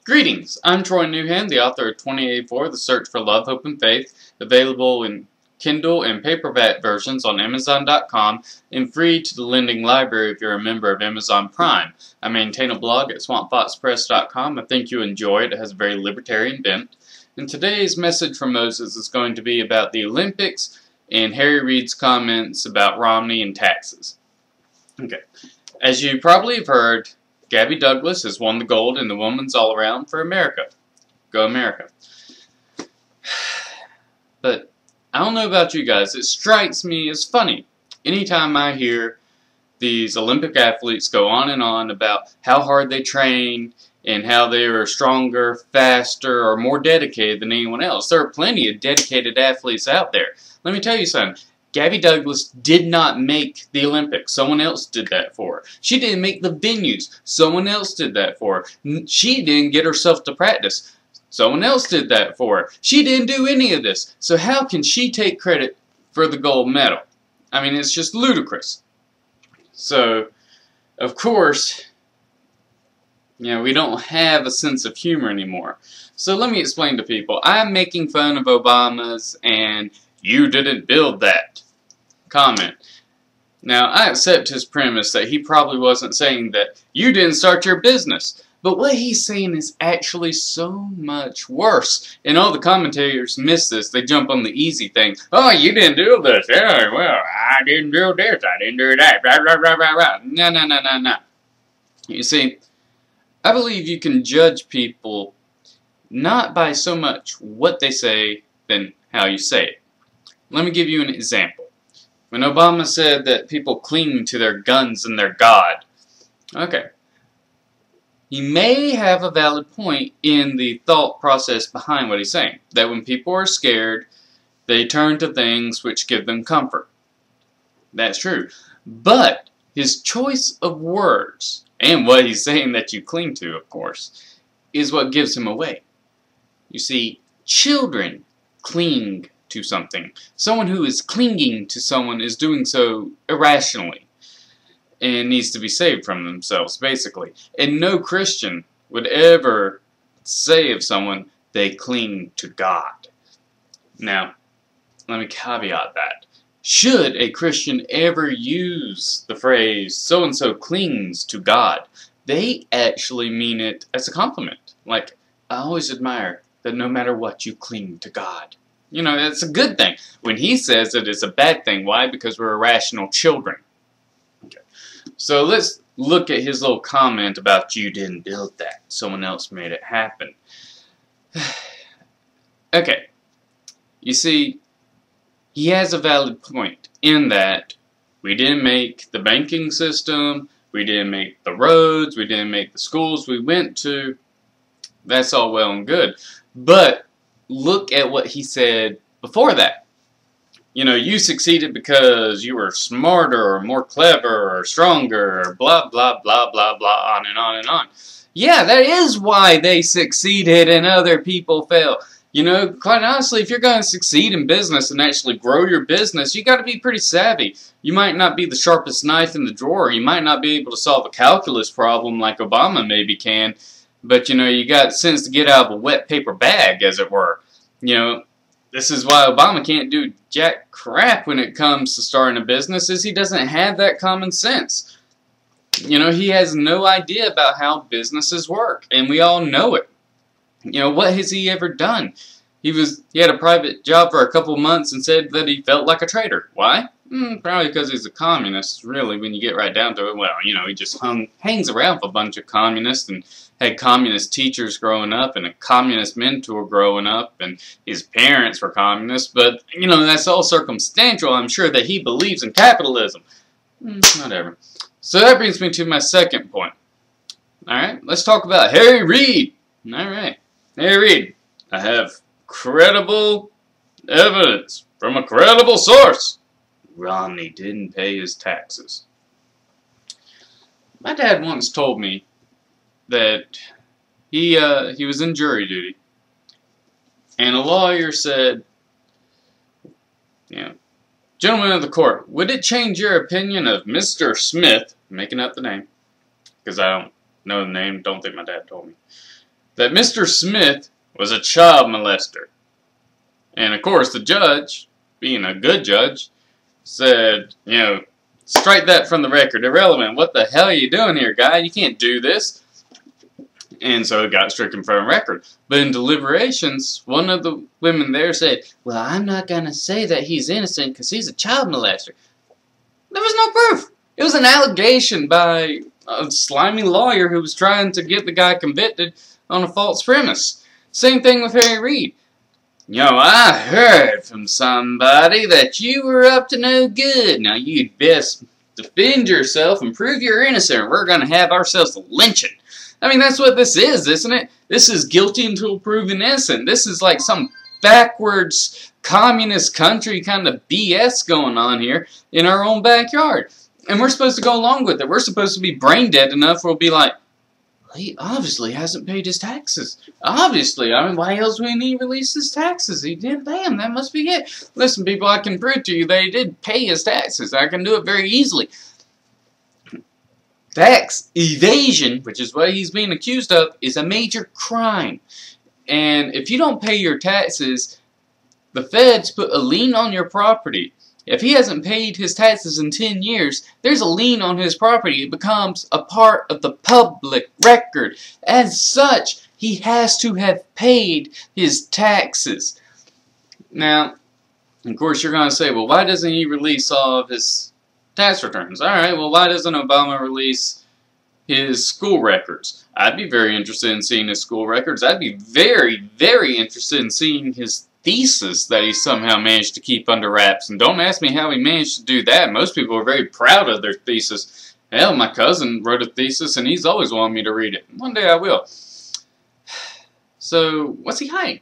Greetings, I'm Troy Newham, the author of 2084, The Search for Love, Hope, and Faith, available in Kindle and paperback versions on Amazon.com and free to the lending library if you're a member of Amazon Prime. I maintain a blog at SwampFoxPress.com. I think you enjoy it. It has a very libertarian bent. And today's message from Moses is going to be about the Olympics and Harry Reid's comments about Romney and taxes. Okay, as you probably have heard, Gabby Douglas has won the gold in the women's all-around for America. Go America. But I don't know about you guys, it strikes me as funny anytime I hear these Olympic athletes go on and on about how hard they train and how they are stronger, faster, or more dedicated than anyone else. There are plenty of dedicated athletes out there. Let me tell you something. Gabby Douglas did not make the Olympics. Someone else did that for her. She didn't make the venues. Someone else did that for her. She didn't get herself to practice. Someone else did that for her. She didn't do any of this. So how can she take credit for the gold medal? I mean, it's just ludicrous. So, of course, we don't have a sense of humor anymore. So let me explain to people. I'm making fun of Obama's and "you didn't build that" comment. Now, I accept his premise that he probably wasn't saying that you didn't start your business. But what he's saying is actually so much worse. And all the commentators miss this. They jump on the easy thing. Oh, you didn't do this. Yeah, well, I didn't do this. I didn't do that. Blah, blah, blah, blah, blah. No. You see, I believe you can judge people not by so much what they say, than how you say it. Let me give you an example. When Obama said that people cling to their guns and their God, okay, he may have a valid point in the thought process behind what he's saying. That when people are scared, they turn to things which give them comfort. That's true. But his choice of words, and what he's saying that you cling to, of course, is what gives him away. You see, children cling to something. Someone who is clinging to someone is doing so irrationally and needs to be saved from themselves, basically. And no Christian would ever say of someone, they cling to God. Now, let me caveat that. Should a Christian ever use the phrase, so-and-so clings to God, they actually mean it as a compliment. Like, I always admire that no matter what, you cling to God. You know, it's a good thing. When he says it, it's a bad thing. Why? Because we're irrational children. Okay. So let's look at his little comment about you didn't build that. Someone else made it happen. Okay. You see, he has a valid point in that we didn't make the banking system, we didn't make the roads, we didn't make the schools we went to. That's all well and good. But look at what he said before that. You know, you succeeded because you were smarter or more clever or stronger or blah, blah, blah, blah, blah, on and on and on. Yeah, that is why they succeeded and other people fail. You know, quite honestly, if you're going to succeed in business and actually grow your business, you got to be pretty savvy. You might not be the sharpest knife in the drawer. You might not be able to solve a calculus problem like Obama maybe can. But, you know, you got sense to get out of a wet paper bag, as it were. You know, this is why Obama can't do jack crap when it comes to starting a business, is he doesn't have that common sense. You know, he has no idea about how businesses work, and we all know it. You know, what has he ever done? He had a private job for a couple months and said that he felt like a traitor. Why? Probably because he's a communist, really, when you get right down to it. Well, you know, he just hangs around with a bunch of communists and had communist teachers growing up and a communist mentor growing up, and his parents were communists. But, you know, that's all circumstantial. I'm sure that he believes in capitalism. Whatever. So that brings me to my second point. Alright, let's talk about Harry Reid. Alright, Harry Reid. I have credible evidence from a credible source. Romney didn't pay his taxes. My dad once told me that he was in jury duty, and a lawyer said, "Gentlemen of the court, would it change your opinion of Mr. Smith," making up the name, because I don't know the name, don't think my dad told me, that Mr. Smith was a child molester. And of course the judge, being a good judge, said, you know, strike that from the record. Irrelevant. What the hell are you doing here, guy? You can't do this. And so it got stricken from record. But in deliberations, one of the women there said, well, I'm not going to say that he's innocent because he's a child molester. There was no proof. It was an allegation by a slimy lawyer who was trying to get the guy convicted on a false premise. Same thing with Harry Reid. You know, I heard from somebody that you were up to no good. Now you'd best defend yourself and prove you're innocent. We're going to have ourselves a lynching. I mean, that's what this is, isn't it? This is guilty until proven innocent. This is like some backwards communist country kind of BS going on here in our own backyard. And we're supposed to go along with it. We're supposed to be brain dead enough where we'll be like, well, he obviously hasn't paid his taxes. Obviously. I mean, why else wouldn't he release his taxes? He didn't pay them. That must be it. Listen, people, I can prove to you that he did pay his taxes. I can do it very easily. Tax evasion, which is what he's being accused of, is a major crime. And if you don't pay your taxes, the feds put a lien on your property. If he hasn't paid his taxes in 10 years, there's a lien on his property. It becomes a part of the public record. As such, he has to have paid his taxes. Now, of course, you're going to say, well, why doesn't he release all of his tax returns? Alright, well, why doesn't Obama release his school records? I'd be very interested in seeing his school records. I'd be very, very interested in seeing his thesis that he somehow managed to keep under wraps. And don't ask me how he managed to do that. Most people are very proud of their thesis. Hell, my cousin wrote a thesis and he's always wanted me to read it. One day I will. So, what's he hiding?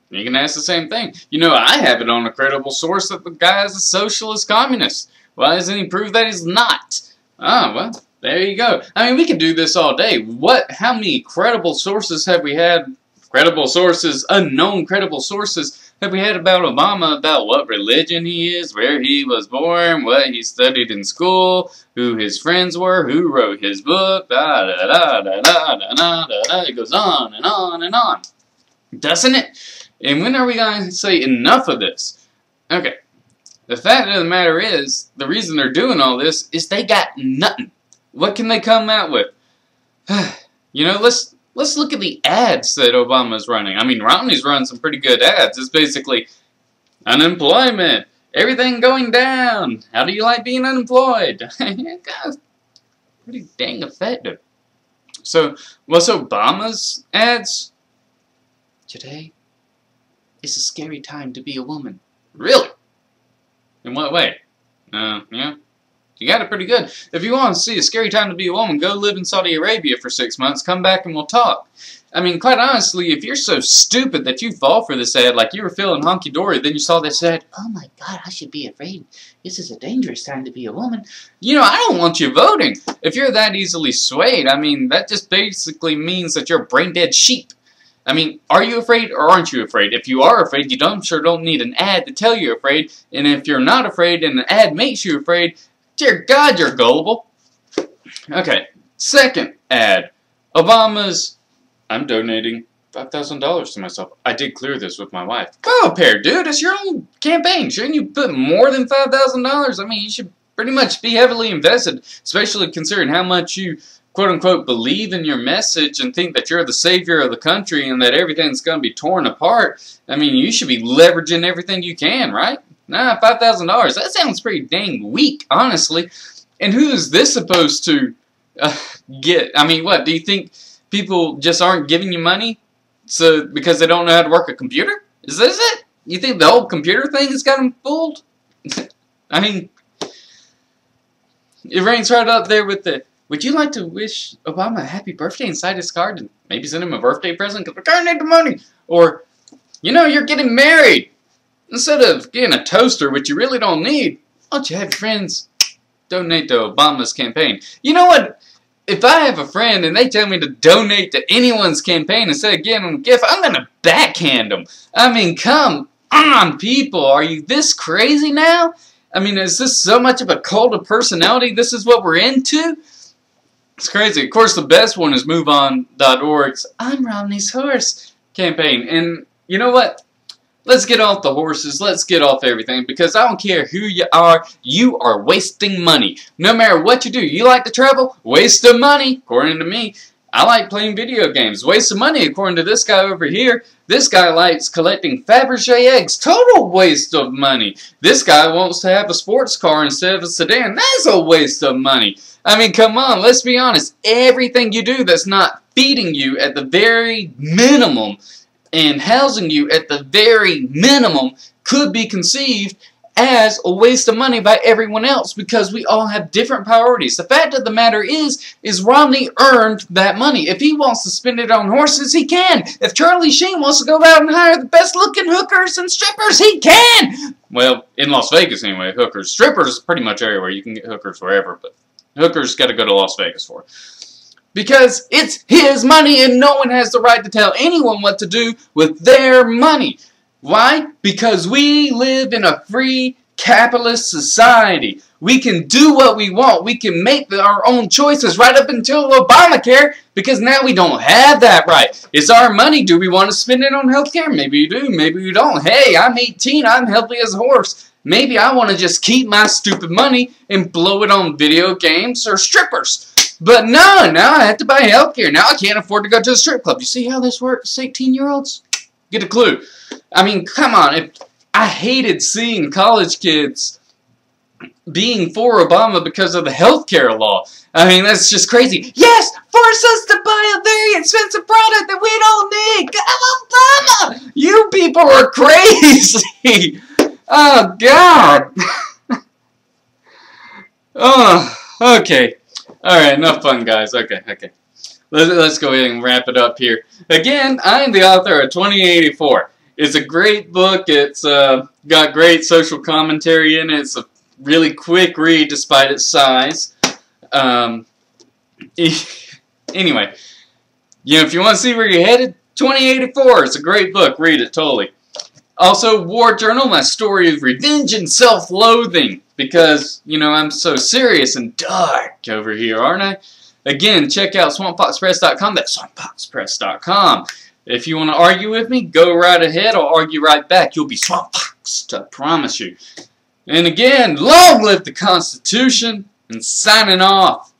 You can ask the same thing. You know, I have it on a credible source that the guy is a socialist communist. Why doesn't he prove that he's not? Ah, well, there you go. I mean, we could do this all day. How many credible sources have we had? Credible sources, unknown credible sources have we had about Obama, about what religion he is, where he was born, what he studied in school, who his friends were, who wrote his book, da da da da da da da da da. It goes on and on and on. Doesn't it? And when are we going to say enough of this? Okay. The fact of the matter is, the reason they're doing all this is they got nothing. What can they come out with? You know, let's look at the ads that Obama's running. I mean, Romney's running some pretty good ads. It's basically unemployment, everything going down. How do you like being unemployed? God, pretty dang effective. So, what's Obama's ads? Today is a scary time to be a woman. Really? In what way? Yeah. You got it pretty good. If you want to see a scary time to be a woman, go live in Saudi Arabia for 6 months, come back and we'll talk. I mean, quite honestly, if you're so stupid that you fall for this ad, like you were feeling honky-dory, then you saw this ad, oh my God, I should be afraid. This is a dangerous time to be a woman. You know, I don't want you voting. If you're that easily swayed, I mean, that just basically means that you're a brain-dead sheep. I mean, are you afraid or aren't you afraid? If you are afraid, you sure don't need an ad to tell you you're afraid. And if you're not afraid and an ad makes you afraid, dear God, you're gullible. Okay, second ad. Obama's, I'm donating $5,000 to myself. I did clear this with my wife. Go a pair, dude. It's your own campaign. Shouldn't you put more than $5,000? I mean, you should pretty much be heavily invested, especially considering how much you quote-unquote believe in your message and think that you're the savior of the country and that everything's going to be torn apart. I mean, you should be leveraging everything you can, right? Nah, $5,000. That sounds pretty dang weak, honestly. And who is this supposed to get? I mean, what? Do you think people just aren't giving you money because they don't know how to work a computer? Is this it? You think the whole computer thing has got them fooled? I mean, it ranks right up there with the, would you like to wish Obama a happy birthday inside his card and maybe send him a birthday present because we're going to need the money? Or, you know, you're getting married. Instead of getting a toaster, which you really don't need, why don't you have your friends donate to Obama's campaign? You know what? If I have a friend and they tell me to donate to anyone's campaign instead of giving them a gift, I'm going to backhand them. I mean, come on, people. Are you this crazy now? I mean, is this so much of a cult of personality? This is what we're into? It's crazy. Of course, the best one is MoveOn.org's I'm Romney's Horse campaign. And you know what? Let's get off the horses. Let's get off everything. Because I don't care who you are wasting money. No matter what you do. You like to travel? Waste of money, according to me. I like playing video games. Waste of money, according to this guy over here. This guy likes collecting Fabergé eggs. Total waste of money. This guy wants to have a sports car instead of a sedan. That's a waste of money. I mean, come on, let's be honest. Everything you do that's not feeding you at the very minimum and housing you at the very minimum could be conceived as a waste of money by everyone else because we all have different priorities. The fact of the matter is Romney earned that money. If he wants to spend it on horses, he can. If Charlie Sheen wants to go out and hire the best looking hookers and strippers, he can. Well, in Las Vegas anyway, hookers. Strippers pretty much everywhere. You can get hookers wherever, but hookers got to go to Las Vegas for. Because it's his money and no one has the right to tell anyone what to do with their money. Why? Because we live in a free capitalist society. We can do what we want. We can make our own choices right up until Obamacare because now we don't have that right. It's our money. Do we want to spend it on healthcare? Maybe you do. Maybe you don't. Hey, I'm 18. I'm healthy as a horse. Maybe I want to just keep my stupid money and blow it on video games or strippers. But no, now I have to buy healthcare. Now I can't afford to go to a strip club. You see how this works, 18-year-olds? Get a clue. I mean, come on. I hated seeing college kids being for Obama because of the healthcare law. I mean, that's just crazy. Yes, force us to buy a very expensive product that we don't need. Obama! You people are crazy. Oh, God. Oh, okay. Alright, enough fun, guys. Okay. Let's go ahead and wrap it up here. Again, I am the author of 2084. It's a great book. It's got great social commentary in it. It's a really quick read despite its size. Anyway, if you want to see where you're headed, 2084. It's a great book. Read it, totally. Also, War Journal, my story of revenge and self-loathing. Because, I'm so serious and dark over here, aren't I? Again, check out swampfoxpress.com. That's swampfoxpress.com. If you want to argue with me, go right ahead. I'll argue right back. You'll be swampfoxed, I promise you. And again, long live the Constitution, and signing off.